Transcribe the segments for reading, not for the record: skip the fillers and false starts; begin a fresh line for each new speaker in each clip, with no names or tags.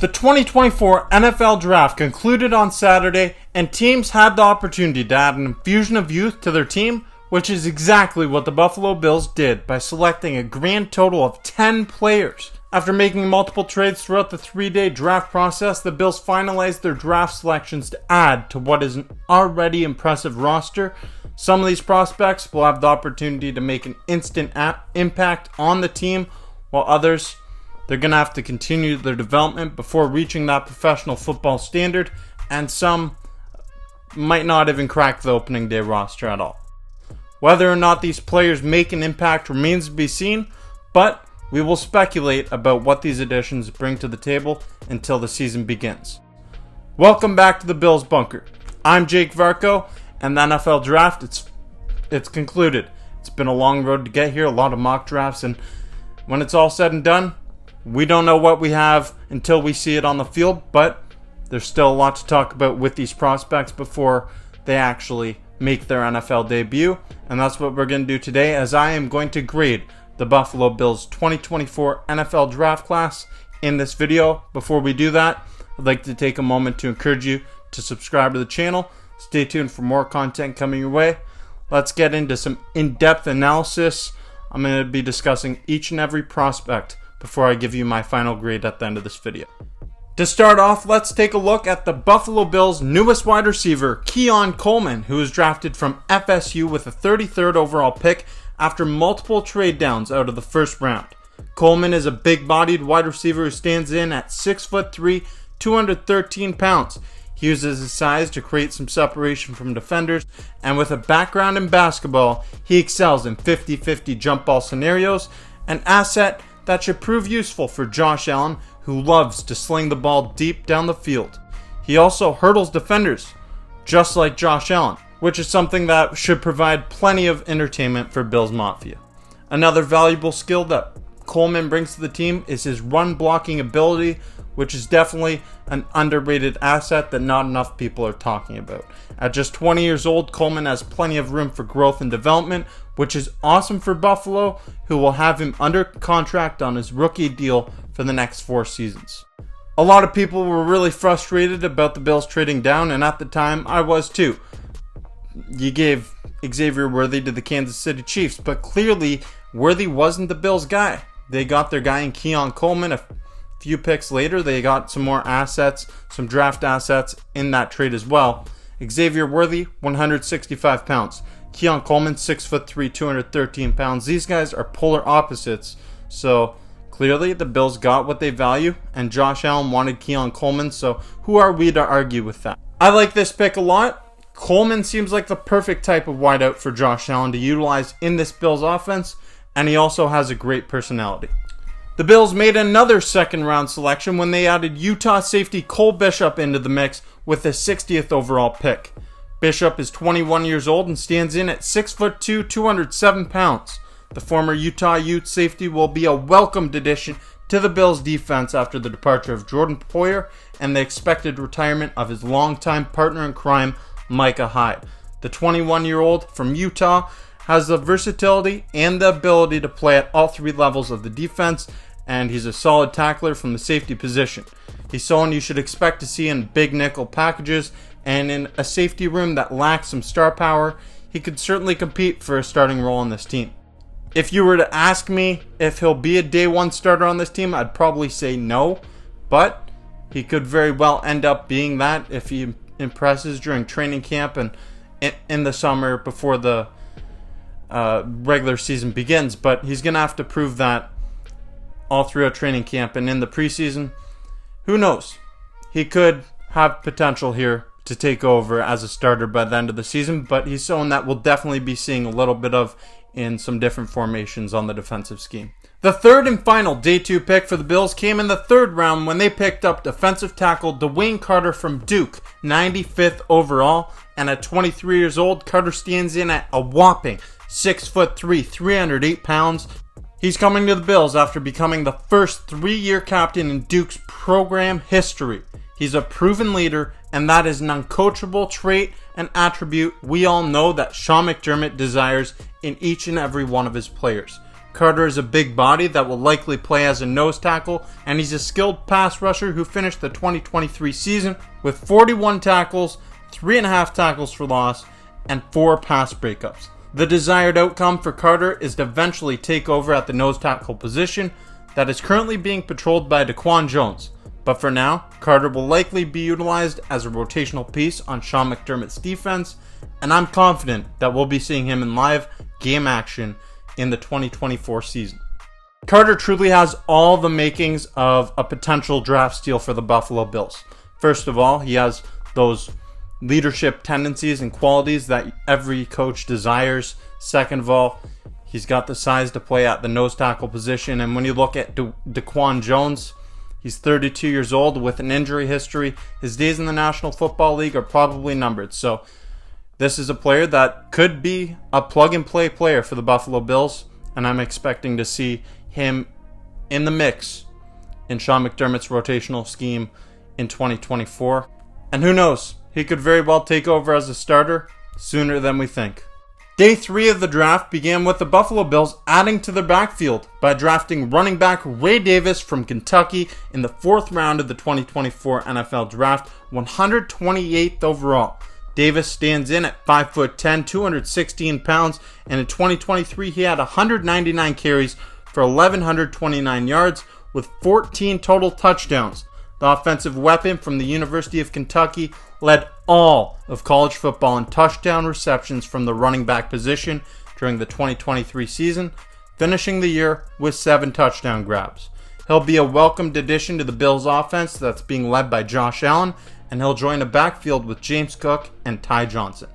The 2024 NFL Draft concluded on Saturday, and teams had the opportunity to add an infusion of youth to their team, which is exactly what the Buffalo Bills did by selecting a grand total of 10 players. After making multiple trades throughout the 3-day draft process, the Bills finalized their draft selections to add to what is an already impressive roster. Some of these prospects will have the opportunity to make an instant impact on the team, while others, they're going to have to continue their development before reaching that professional football standard, and some might not even crack the opening day roster at all. Whether or not these players make an impact remains to be seen, but we will speculate about what these additions bring to the table until the season begins. Welcome back to the Bills Bunker. I'm Jake Varco, and the NFL Draft, it's concluded. It's been a long road to get here, a lot of mock drafts, and when it's all said and done, we don't know what we have until we see it on the field, but there's still a lot to talk about with these prospects before they actually make their NFL debut, and that's what we're going to do today, as I am going to grade the Buffalo Bills 2024 NFL Draft class in this video. Before we do that, I'd like to take a moment to encourage you to subscribe to the channel. Stay tuned for more content coming your way. Let's get into some in-depth analysis. I'm going to be discussing each and every prospect before I give you my final grade at the end of this video. To start off, let's take a look at the Buffalo Bills' newest wide receiver, Keon Coleman, who was drafted from FSU with a 33rd overall pick after multiple trade downs out of the first round. Coleman is a big-bodied wide receiver who stands in at 6'3", 213 pounds. He uses his size to create some separation from defenders, and with a background in basketball, he excels in 50-50 jump ball scenarios, an asset that should prove useful for Josh Allen, who loves to sling the ball deep down the field. He also hurdles defenders, just like Josh Allen, which is something that should provide plenty of entertainment for Bills Mafia. Another valuable skill that Coleman brings to the team is his run blocking ability, which is definitely an underrated asset that not enough people are talking about. At just 20 years old, Coleman has plenty of room for growth and development, which is awesome for Buffalo, who will have him under contract on his rookie deal for the next 4 seasons. A lot of people were really frustrated about the Bills trading down, and at the time, I was too. You gave Xavier Worthy to the Kansas City Chiefs, but clearly, Worthy wasn't the Bills' guy. They got their guy in Keon Coleman. A few picks later, they got some more assets, some draft assets in that trade as well. Xavier Worthy, 165 pounds. Keon Coleman, 6'3", 213 pounds. These guys are polar opposites. So clearly the Bills got what they value, and Josh Allen wanted Keon Coleman, so who are we to argue with that? I like this pick a lot. Coleman seems like the perfect type of wideout for Josh Allen to utilize in this Bills offense, and he also has a great personality. The Bills made another second-round selection when they added Utah safety Cole Bishop into the mix with the 60th overall pick. Bishop is 21 years old and stands in at 6'2", 207 pounds. The former Utah Ute safety will be a welcomed addition to the Bills' defense after the departure of Jordan Poyer and the expected retirement of his longtime partner in crime, Micah Hyde. The 21-year-old from Utah has the versatility and the ability to play at all 3 levels of the defense, and he's a solid tackler from the safety position. He's someone you should expect to see in big nickel packages, and in a safety room that lacks some star power, he could certainly compete for a starting role on this team. If you were to ask me if he'll be a day 1 starter on this team, I'd probably say no, but he could very well end up being that if he impresses during training camp and in the summer before the regular season begins. But he's going to have to prove that all throughout training camp and in the preseason. Who knows? He could have potential here to take over as a starter by the end of the season, but he's someone that we'll definitely be seeing a little bit of in some different formations on the defensive scheme. The third and final day 2 pick for the Bills came in the 3rd round when they picked up defensive tackle DeWayne Carter from Duke, 95th overall, and at 23 years old, Carter stands in at a whopping 6'3", 308 pounds. He's coming to the Bills after becoming the first 3-year captain in Duke's program history. He's a proven leader, and that is an uncoachable trait and attribute we all know that Sean McDermott desires in each and every one of his players. Carter is a big body that will likely play as a nose tackle, and he's a skilled pass rusher who finished the 2023 season with 41 tackles, 3.5 tackles for loss, and 4 pass breakups. The desired outcome for Carter is to eventually take over at the nose tackle position that is currently being patrolled by Daquan Jones. But for now, Carter will likely be utilized as a rotational piece on Sean McDermott's defense, and I'm confident that we'll be seeing him in live game action in the 2024 season. Carter truly has all the makings of a potential draft steal for the Buffalo Bills. First of all, he has those leadership tendencies and qualities that every coach desires. Second of all, he's got the size to play at the nose tackle position. And when you look at Daquan Jones, he's 32 years old with an injury history. His days in the National Football League are probably numbered. So this is a player that could be a plug-and-play player for the Buffalo Bills, and I'm expecting to see him in the mix in Sean McDermott's rotational scheme in 2024. And who knows, he could very well take over as a starter sooner than we think. Day 3 of the draft began with the Buffalo Bills adding to their backfield by drafting running back Ray Davis from Kentucky in the 4th round of the 2024 NFL Draft, 128th overall. Davis stands in at 5'10", 216 pounds, and in 2023 he had 199 carries for 1,129 yards with 14 total touchdowns. The offensive weapon from the University of Kentucky led all of college football in touchdown receptions from the running back position during the 2023 season, finishing the year with 7 touchdown grabs. He'll be a welcomed addition to the Bills offense that's being led by Josh Allen, and he'll join a backfield with James Cook and Ty Johnson.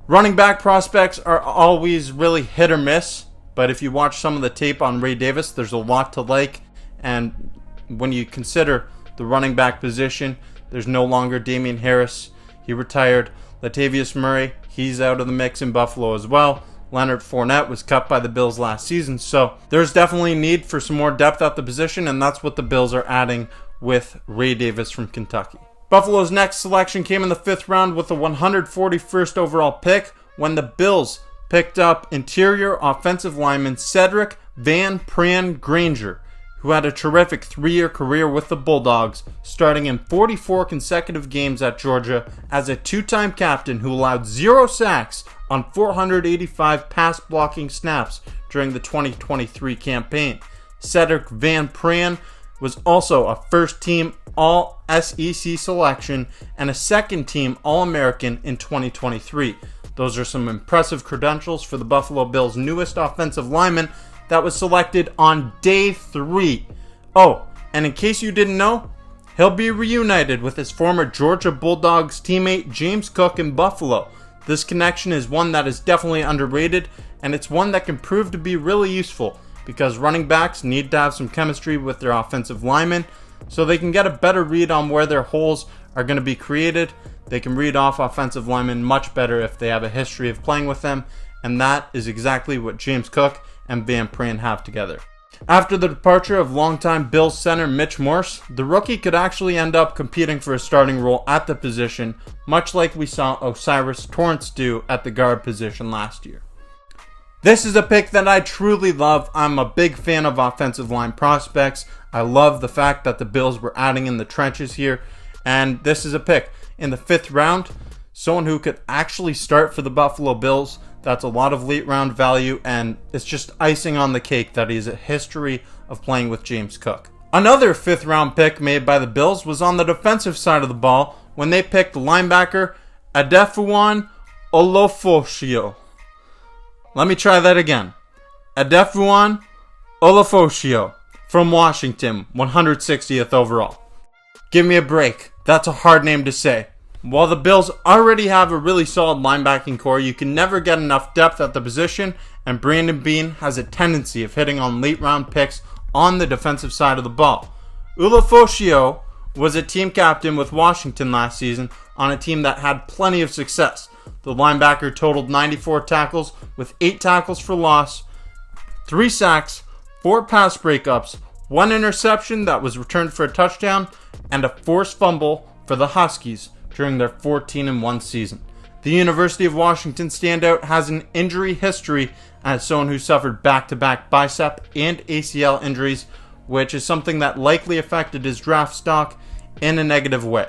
Running back prospects are always really hit or miss, but if you watch some of the tape on Ray Davis, there's a lot to like, and when you consider the running back position, there's no longer Damian Harris. He retired. Latavius Murray, he's out of the mix in Buffalo as well. Leonard Fournette was cut by the Bills last season, so there's definitely a need for some more depth at the position, and that's what the Bills are adding with Ray Davis from Kentucky. Buffalo's next selection came in the 5th round with the 141st overall pick when the Bills picked up interior offensive lineman Cedric Van Pryor, who had a terrific 3-year career with the Bulldogs, starting in 44 consecutive games at Georgia as a 2-time captain who allowed 0 sacks on 485 pass blocking snaps during the 2023 campaign. Cedric Van Pryor was also a first-team All-SEC selection and a second-team All-American in 2023. Those are some impressive credentials for the Buffalo Bills' newest offensive lineman that was selected on day 3. Oh, and in case you didn't know, he'll be reunited with his former Georgia Bulldogs teammate James Cook in Buffalo. This connection is one that is definitely underrated, and it's one that can prove to be really useful because running backs need to have some chemistry with their offensive linemen so they can get a better read on where their holes are going to be created. They can read off offensive linemen much better if they have a history of playing with them, and that is exactly what James Cook and Van Pryor have together. After the departure of longtime Bills center Mitch Morse, the rookie could actually end up competing for a starting role at the position, much like we saw O'Cyrus Torrence do at the guard position last year. This is a pick that I truly love. I'm a big fan of offensive line prospects. I love the fact that the Bills were adding in the trenches here, and this is a pick in the 5th round, someone who could actually start for the Buffalo Bills. That's a lot of late round value, and it's just icing on the cake that he has a history of playing with James Cook. Another 5th round pick made by the Bills was on the defensive side of the ball when they picked linebacker Aduan Osio. Let me try that again. Aduan Osio from Washington, 160th overall. Give me a break. That's a hard name to say. While the Bills already have a really solid linebacking core, you can never get enough depth at the position, and Brandon Beane has a tendency of hitting on late round picks on the defensive side of the ball. Osio was a team captain with Washington last season on a team that had plenty of success. The linebacker totaled 94 tackles with 8 tackles for loss, 3 sacks, 4 pass breakups, 1 interception that was returned for a touchdown, and a forced fumble for the Huskies during their 14-1 season. The University of Washington standout has an injury history as someone who suffered back-to-back bicep and ACL injuries, which is something that likely affected his draft stock in a negative way.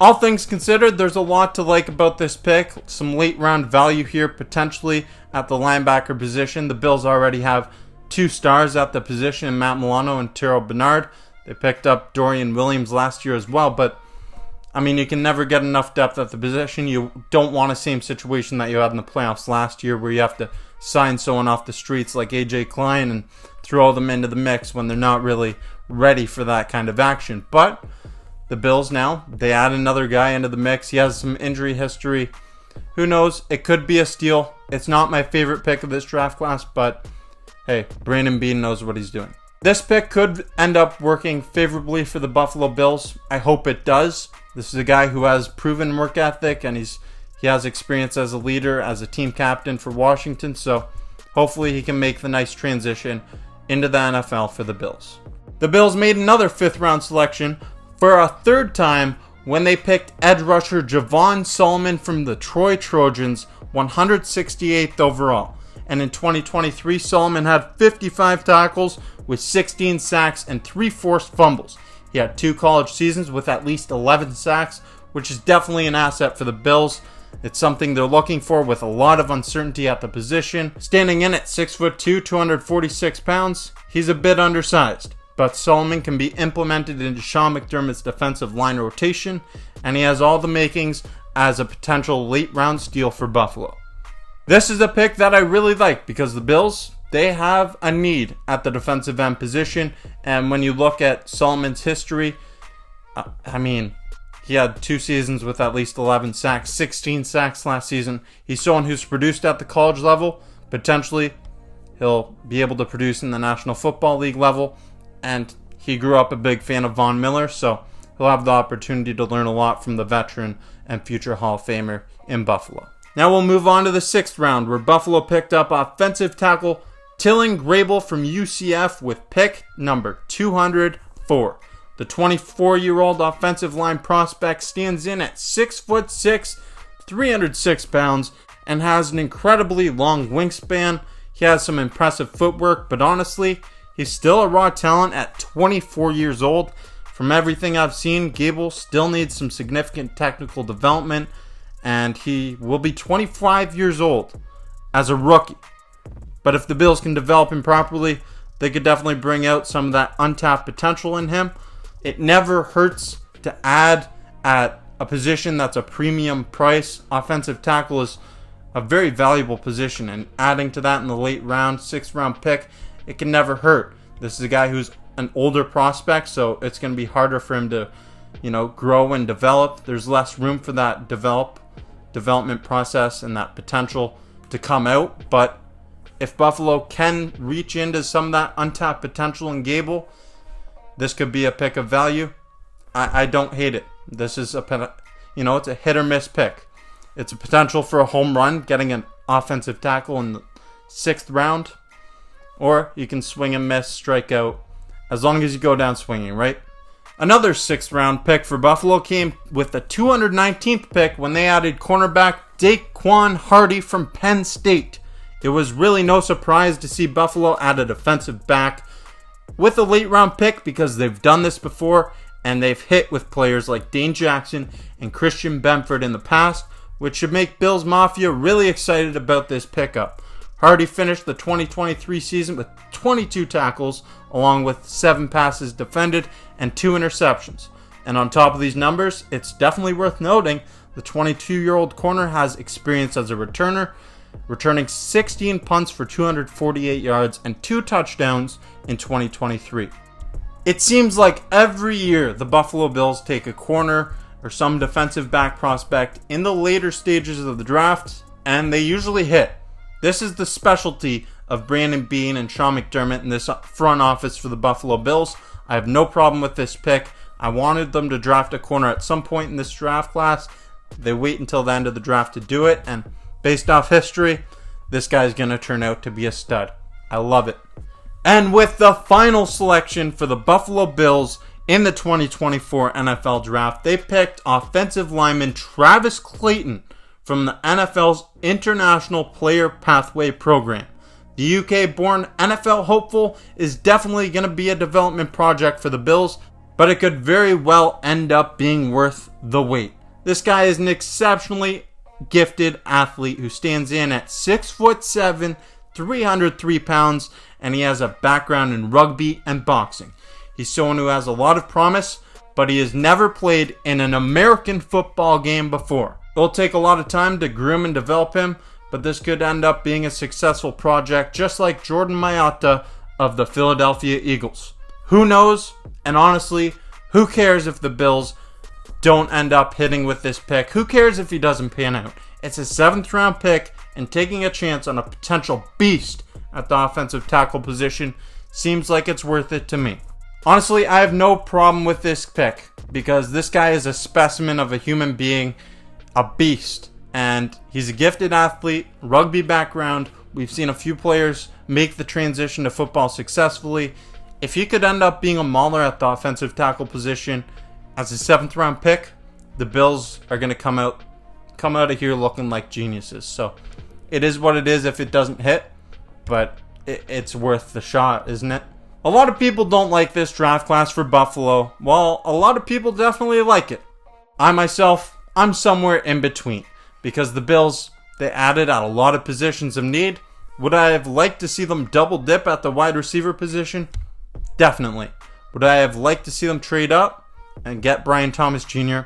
All things considered, there's a lot to like about this pick. Some late round value here potentially at the linebacker position. The Bills already have 2 stars at the position in Matt Milano and Terrell Bernard. They picked up Dorian Williams last year as well, but I mean, you can never get enough depth at the position. You don't want the same situation that you had in the playoffs last year where you have to sign someone off the streets like AJ Klein and throw them into the mix when they're not really ready for that kind of action. But the Bills now, they add another guy into the mix. He has some injury history. Who knows? It could be a steal. It's not my favorite pick of this draft class, but hey, Brandon Beane knows what he's doing. This pick could end up working favorably for the Buffalo Bills. I hope it does. This is a guy who has proven work ethic and he has experience as a leader, as a team captain for Washington. So hopefully he can make the nice transition into the NFL for the Bills. The Bills made another 5th round selection for a 3rd time when they picked edge rusher Javon Solomon from the Troy Trojans, 168th overall. And in 2023, Solomon had 55 tackles with 16 sacks and 3 forced fumbles. He had 2 college seasons with at least 11 sacks, which is definitely an asset for the Bills. It's something they're looking for with a lot of uncertainty at the position. Standing in at 6'2", 246 pounds, he's a bit undersized. But Solomon can be implemented into Sean McDermott's defensive line rotation, and he has all the makings as a potential late round steal for Buffalo. This is a pick that I really like because the Bills, they have a need at the defensive end position. And when you look at Solomon's history, he had 2 seasons with at least 11 sacks, 16 sacks last season. He's someone who's produced at the college level. Potentially, he'll be able to produce in the National Football League level. And he grew up a big fan of Von Miller, so he'll have the opportunity to learn a lot from the veteran and future Hall of Famer in Buffalo. Now we'll move on to the 6th round, where Buffalo picked up offensive tackle Tilling Grael from UCF with pick number 204. The 24-year-old offensive line prospect stands in at 6'6", 306 pounds, and has an incredibly long wingspan. He has some impressive footwork, but honestly, he's still a raw talent at 24 years old. From everything I've seen, Gable still needs some significant technical development, and he will be 25 years old as a rookie. But if the Bills can develop him properly, they could definitely bring out some of that untapped potential in him. It never hurts to add at a position that's a premium price. Offensive tackle is a very valuable position, and adding to that in the late round, 6th round pick, it can never hurt. This is a guy who's an older prospect, so it's going to be harder for him to, grow and develop. There's less room for that development process and that potential to come out. But if Buffalo can reach into some of that untapped potential in Gable, this could be a pick of value. I don't hate it. This is it's a hit or miss pick. It's a potential for a home run, getting an offensive tackle in the 6th round. Or you can swing and miss, strike out, as long as you go down swinging, right? Another 6th round pick for Buffalo came with the 219th pick when they added cornerback Quan Hardy from Penn State. It was really no surprise to see Buffalo add a defensive back with a late round pick because they've done this before and they've hit with players like Dane Jackson and Christian Benford in the past, which should make Bills Mafia really excited about this pickup. Hardy finished the 2023 season with 22 tackles, along with 7 passes defended and 2 interceptions. And on top of these numbers, it's definitely worth noting the 22-year-old corner has experience as a returner, returning 16 punts for 248 yards and 2 touchdowns in 2023. It seems like every year the Buffalo Bills take a corner or some defensive back prospect in the later stages of the draft, and they usually hit. This is the specialty of Brandon Beane and Sean McDermott in this front office for the Buffalo Bills. I have no problem with this pick. I wanted them to draft a corner at some point in this draft class. They wait until the end of the draft to do it, and based off history, this guy's going to turn out to be a stud. I love it. And with the final selection for the Buffalo Bills in the 2024 NFL Draft, they picked offensive lineman Travis Clayton from the NFL's International Player Pathway Program. The UK-born NFL hopeful is definitely going to be a development project for the Bills, but it could very well end up being worth the wait. This guy is an exceptionally gifted athlete who stands in at 6'7", 303 pounds, and he has a background in rugby and boxing. He's someone who has a lot of promise, but he has never played in an American football game before. It'll take a lot of time to groom and develop him, but this could end up being a successful project, just like Jordan Mailata of the Philadelphia Eagles. Who knows? And honestly, who cares if the Bills don't end up hitting with this pick? Who cares if he doesn't pan out? It's a 7th round pick, and taking a chance on a potential beast at the offensive tackle position seems like it's worth it to me. Honestly, I have no problem with this pick because this guy is a specimen of a human being, a beast. And he's a gifted athlete, rugby background. We've seen a few players make the transition to football successfully. If he could end up being a mauler at the offensive tackle position as a 7th round pick, the Bills are going to come out of here looking like geniuses. So it is what it is if it doesn't hit, but it's worth the shot, isn't it? A lot of people don't like this draft class for Buffalo. Well, a lot of people definitely like it. I myself, I'm somewhere in between. Because the Bills, they added at a lot of positions of need. Would I have liked to see them double dip at the wide receiver position? Definitely. Would I have liked to see them trade up and get Brian Thomas Jr.?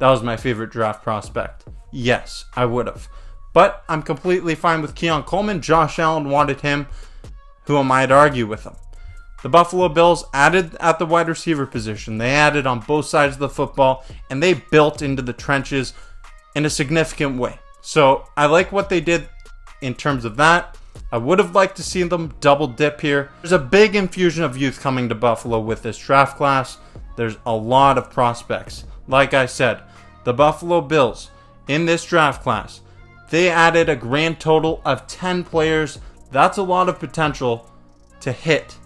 That was my favorite draft prospect. Yes, I would have. But I'm completely fine with Keon Coleman. Josh Allen wanted him. Who am I to argue with him? The Buffalo Bills added at the wide receiver position. They added on both sides of the football, and they built into the trenches in a significant way. So I like what they did in terms of that. I would have liked to see them double dip here. There's a big infusion of youth coming to Buffalo with this draft class. There's a lot of prospects. Like I said, the Buffalo Bills in this draft class, they added a grand total of 10 players. That's a lot of potential to hit.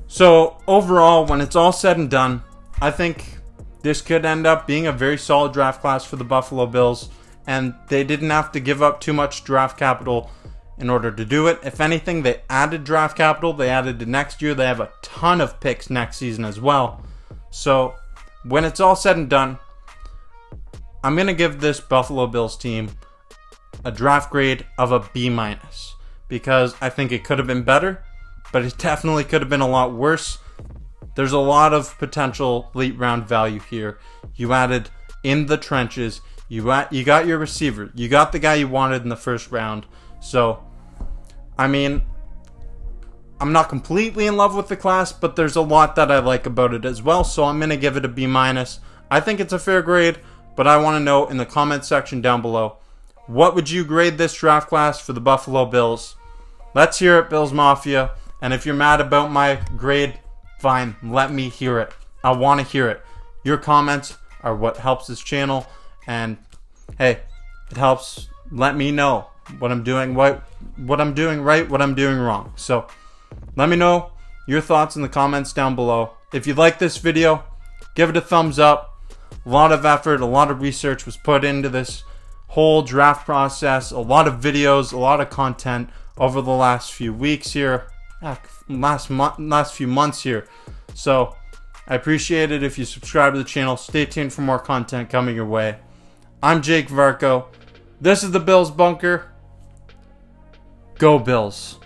So overall, when it's all said and done, I think this could end up being a very solid draft class for the Buffalo Bills. And they didn't have to give up too much draft capital in order to do it. If anything, they added draft capital. They added to next year. They have a ton of picks next season as well. So when it's all said and done, I'm going to give this Buffalo Bills team a draft grade of a B-, because I think it could have been better, but it definitely could have been a lot worse. There's a lot of potential late round value here. You added in the trenches. You got your receiver. You got the guy you wanted in the first round. So, I mean, I'm not completely in love with the class, but there's a lot that I like about it as well. So I'm going to give it a B-. I think it's a fair grade, but I want to know in the comment section down below, what would you grade this draft class for the Buffalo Bills? Let's hear it, Bills Mafia. And if you're mad about my grade, fine, let me hear it. I want to hear it. Your comments are what helps this channel. And hey, it helps let me know what I'm doing right, what I'm doing wrong. So let me know your thoughts in the comments down below. If you like this video, give it a thumbs up. A lot of effort, a lot of research was put into this whole draft process. A lot of videos, a lot of content over the last few weeks here, last few months here. So I appreciate it if you subscribe to the channel. Stay tuned for more content coming your way. I'm Jake Varco. This is the Bills Bunker. Go Bills.